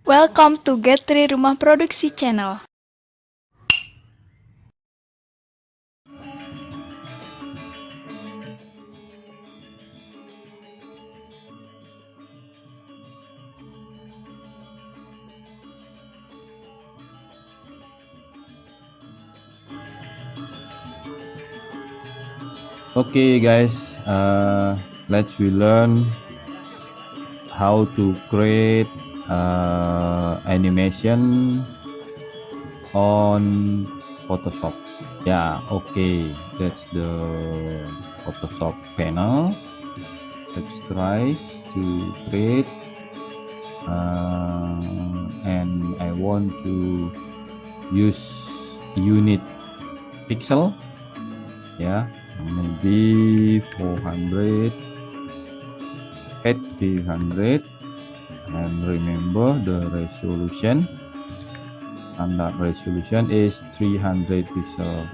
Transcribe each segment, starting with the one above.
Welcome to Get3 Rumah Produksi Channel. Okay guys, let's learn how to create animation on Photoshop. Yeah, okay, that's the Photoshop panel. Let's try to create and I want to use unit pixel. Yeah, maybe 400 at 300, and remember the resolution. Standard resolution is 300 pixel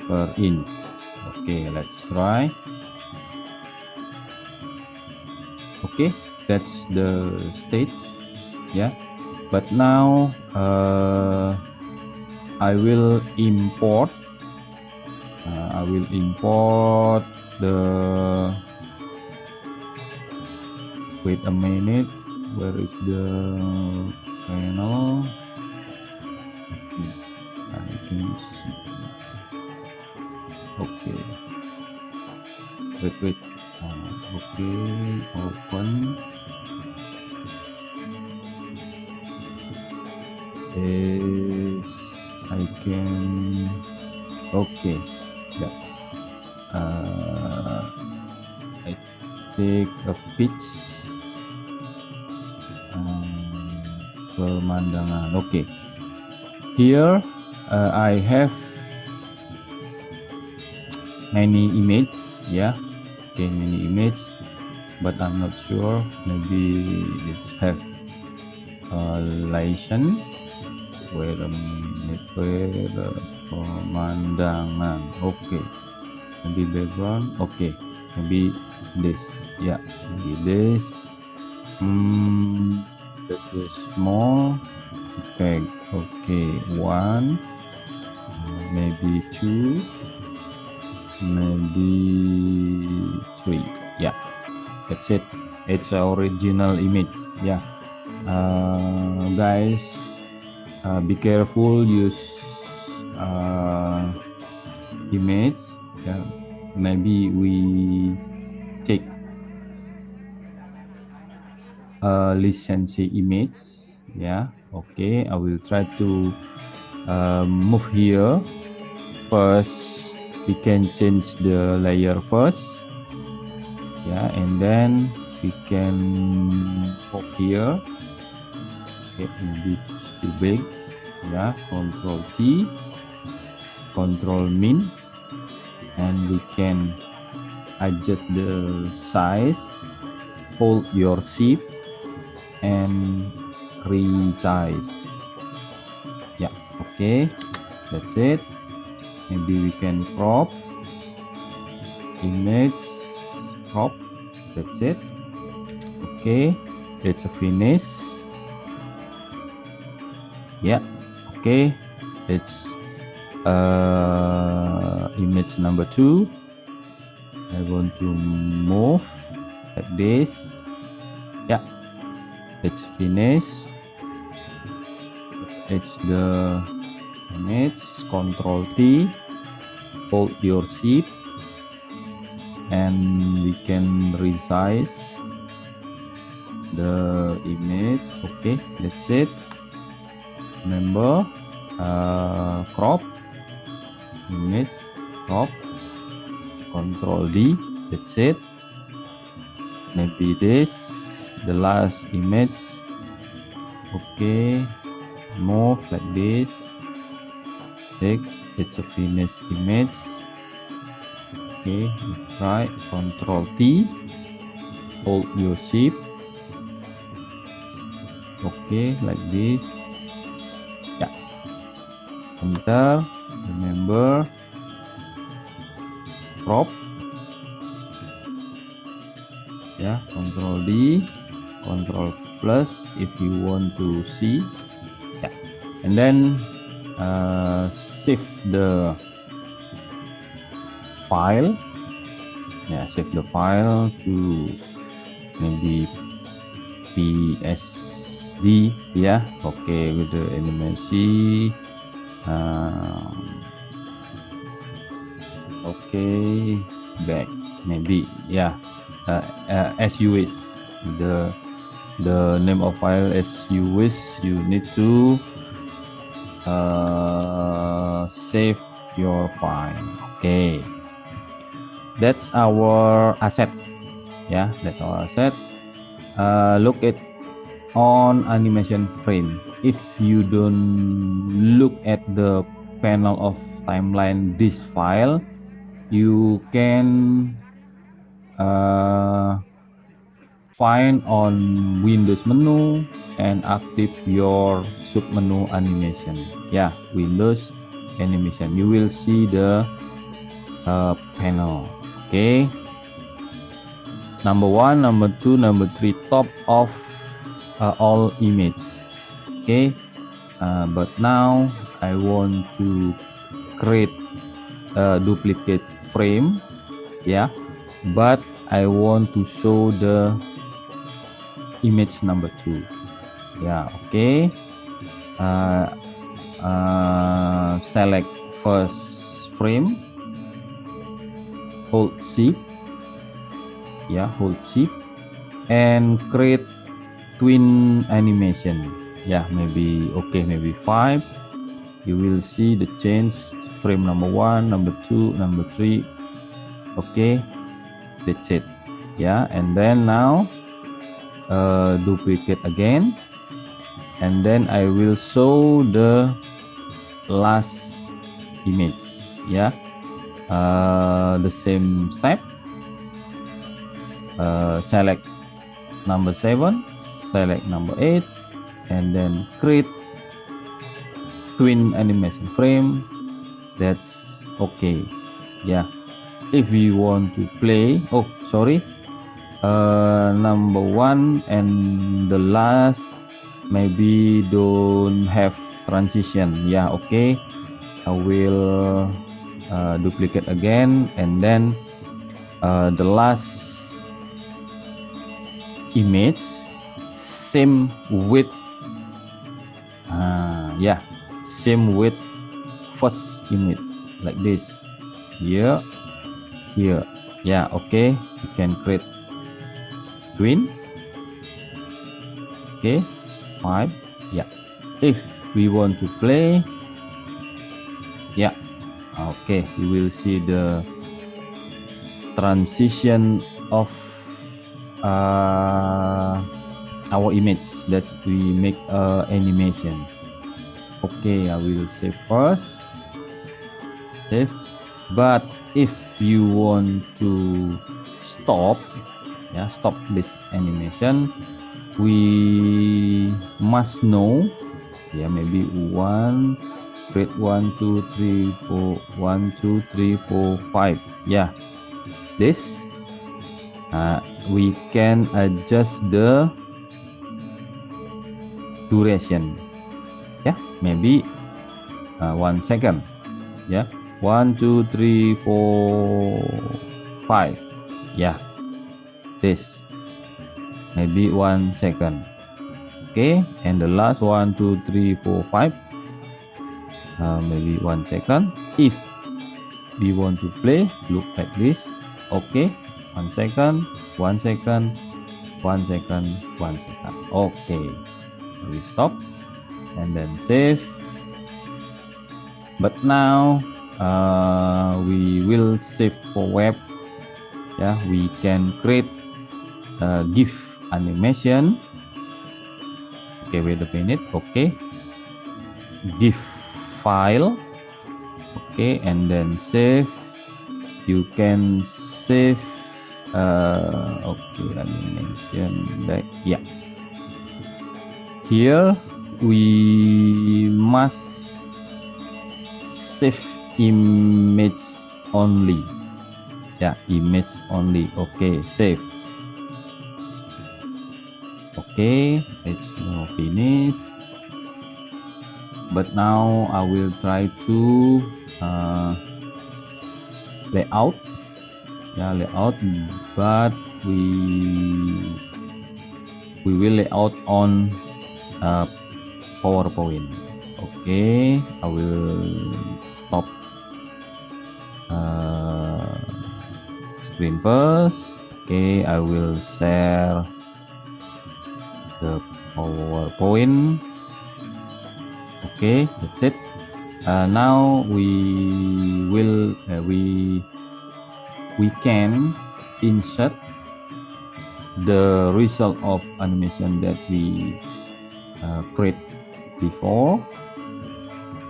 per inch. Okay, let's try. Okay, that's the stage. Yeah, but now I will import the, wait a minute, where is the panel? I think okay, wait, okay, open. Yes, I can. Okay, yeah. I take a pitch pemandangan. Okay, here I have many image. Yeah, okay, many image, but I'm not sure. Maybe it have a license. Wait a minute, pemandangan. Okay, maybe background. Okay, maybe this. Yeah, maybe this. That is small effect. Okay, 1, maybe 2, maybe 3. Yeah, that's it. It's our original image. Yeah, guys, be careful, use image. Yeah, maybe we take license image. Yeah, okay, I will try to move here. First we can change the layer first. Yeah, and then we can move here. Okay, maybe too big. Yeah, Control T, Control Min, and we can adjust the size. Hold your shift and resize. Yeah, okay, that's it. Maybe we can crop image, crop. That's it. Okay, it's a finish. Yeah, okay, it's image number 2. I want to move like this. Yeah, it's finished. It's the image. Control T, hold your shift, and we can resize the image. Okay, that's it. Remember, crop image, crop, Control D. That's it. Maybe this, the last image. Okay, move like this. Take, it's a finished image. Okay, try Control T, hold your shift. Okay, like this. Yeah, enter. Remember, crop. Yeah, Control D, Control plus if you want to see. Yeah, and then save the file. Yeah, save the file to maybe PSD. Yeah, okay, with the animation. Okay, back maybe. Yeah, as you wish. The name of file as you wish. You need to save your file. Okay, that's our asset. Yeah, that's our asset. Look at on animation frame. If you don't look at the panel of timeline this file, you can find on Windows menu and active your submenu animation. Yeah, Windows animation. You will see the panel. Okay. Number 1, number 2, number 3, top of all image. Okay. But now I want to create a duplicate frame. Yeah. But I want to show the image number 2. Yeah, okay. Select first frame, hold shift. Yeah, hold shift and create twin animation. Yeah, maybe okay, maybe 5. You will see the change frame number 1, number 2, number 3. Okay, that's it. Yeah, and then now duplicate again, and then I will show the last image. Yeah, the same step. Select number 7, select number 8, and then create twin animation frame. That's okay. Yeah, if we want to play, oh sorry, number 1 and the last maybe don't have transition. Yeah, okay, I will duplicate again, and then the last image same with yeah, same with first image, like this. Here. Yeah, okay, you can create twin. Okay, 5. Yeah, if we want to play, yeah, okay, you will see the transition of our image that we make animation. Okay, I will save first. Save. But if you want to stop, yeah, stop this animation, we must know, yeah, maybe 1, create 1, 2, 3, 4, 1, 2, 3, 4, 5. Yeah, this we can adjust the duration. Yeah, maybe 1 second. Yeah, 1, 2, 3, 4, 5. Yeah, this maybe 1 second. Okay, and the last 1, 2, 3, 4, 5, maybe 1 second. If we want to play, look like this. Okay, 1 second, 1 second, 1 second, 1 second. Okay, we stop and then save. But now we will save for web. Yeah, we can create GIF animation. Okay, wait a minute. Okay, GIF file. Okay, and then save. You can save okay, animation back. Yeah, here we must save image only. Yeah, image only. Okay, save. Okay, it's now finished. But now I will try to layout, but we will layout on PowerPoint. Okay, I will stop screen first. Okay, I will share the PowerPoint. Okay, that's it. Now we can insert the result of animation that we create before.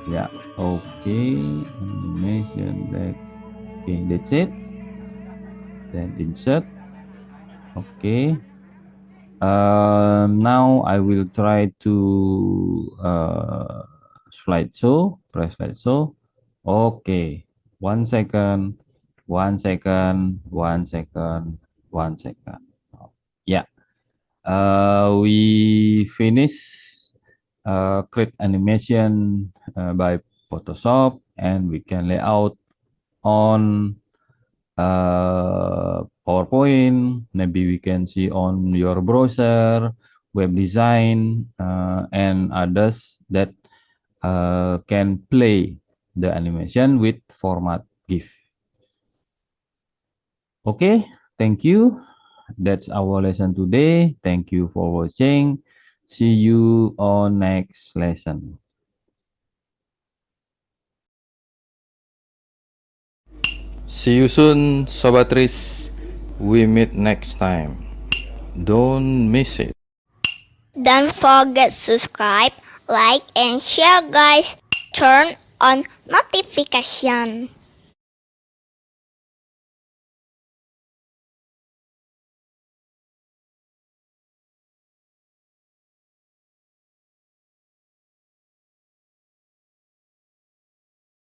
Yeah, okay, animation that. Okay, that's it. Then insert. Okay. Now I will try to slideshow. Press slideshow. Okay. 1 second. 1 second. 1 second. 1 second. Yeah. We finish create animation by Photoshop, and we can layout on PowerPoint. Maybe we can see on your browser, web design, and others that can play the animation with format GIF. Okay, thank you. That's our lesson today. Thank you for watching. See you on next lesson. See you soon, Sobat Riz. We meet next time. Don't miss it. Don't forget subscribe, like, and share guys. Turn on notification.